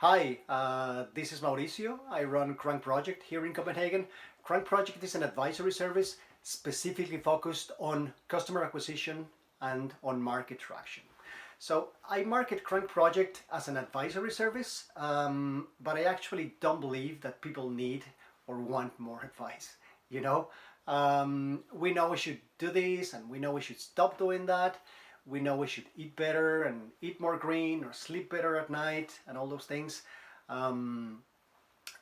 Hi, this is Mauricio. I run Crank Project here in Copenhagen. Crank Project is an advisory service specifically focused on customer acquisition and on market traction. So I market Crank Project as an advisory service, but I actually don't believe that people need or want more advice. You know, we know we should do this and we know we should stop doing that. We know we should eat better and eat more green or sleep better at night and all those things. Um,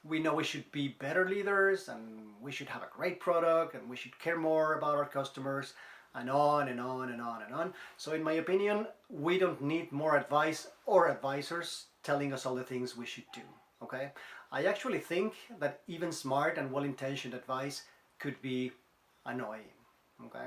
we know we should be better leaders and we should have a great product and we should care more about our customers and on and on and on and on. So in my opinion, we don't need more advice or advisors telling us all the things we should do. Okay? I actually think that even smart and well-intentioned advice could be annoying. Okay?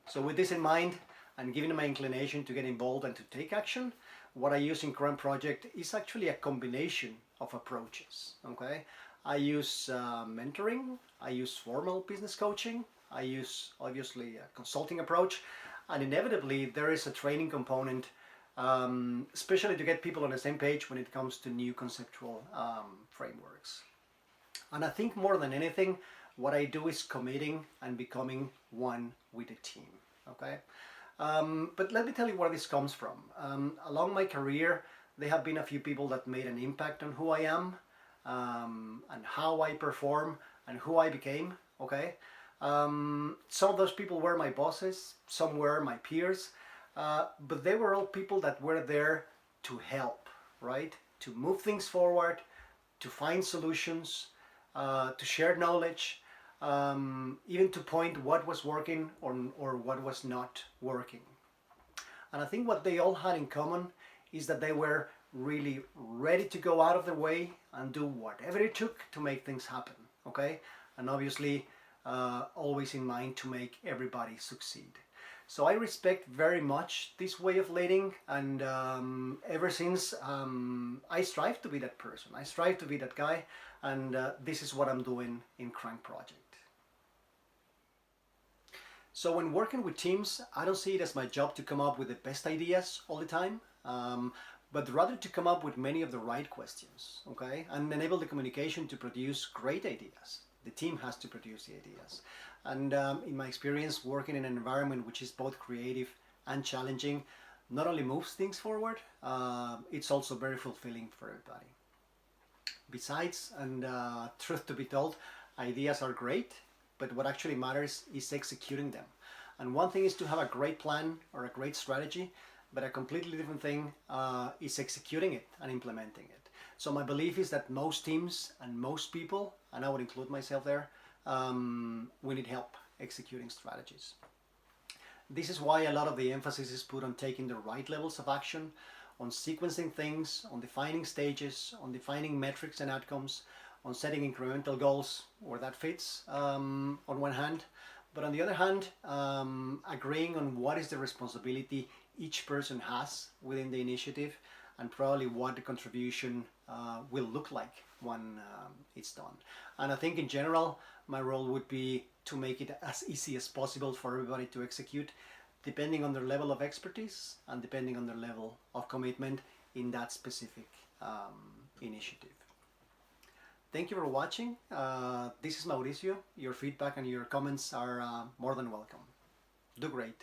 So with this in mind, and given my inclination to get involved and to take action, what I use in Current Project is actually a combination of approaches. Okay, I use mentoring, I use formal business coaching, I use obviously a consulting approach, and inevitably there is a training component, especially to get people on the same page when it comes to new conceptual frameworks. And I think more than anything, what I do is committing and becoming one with the team. Okay. But let me tell you where this comes from. Along my career, there have been a few people that made an impact on who I am, and how I perform and who I became. Okay, some of those people were my bosses, some were my peers, but they were all people that were there to help, right? To move things forward, to find solutions, to share knowledge, even to point what was working or what was not working. And I think what they all had in common is that they were really ready to go out of their way and do whatever it took to make things happen. Okay, and obviously always in mind to make everybody succeed. So I respect very much this way of leading, and ever since I strive to be that person. I strive to be that guy, and this is what I'm doing in Crank Project. So when working with teams, I don't see it as my job to come up with the best ideas all the time, but rather to come up with many of the right questions, okay, and enable the communication to produce great ideas. The team has to produce the ideas. And in my experience, working in an environment which is both creative and challenging not only moves things forward, it's also very fulfilling for everybody. Besides, and truth to be told, ideas are great, but what actually matters is executing them. And one thing is to have a great plan or a great strategy, but a completely different thing is executing it and implementing it. So my belief is that most teams and most people, and I would include myself there, we need help executing strategies. This is why a lot of the emphasis is put on taking the right levels of action, on sequencing things, on defining stages, on defining metrics and outcomes, on setting incremental goals where that fits on one hand, but on the other hand, agreeing on what is the responsibility each person has within the initiative and probably what the contribution will look like when it's done. And I think in general, my role would be to make it as easy as possible for everybody to execute, depending on their level of expertise and depending on their level of commitment in that specific initiative. Thank you for watching. This is Mauricio. Your feedback and your comments are more than welcome. Do great.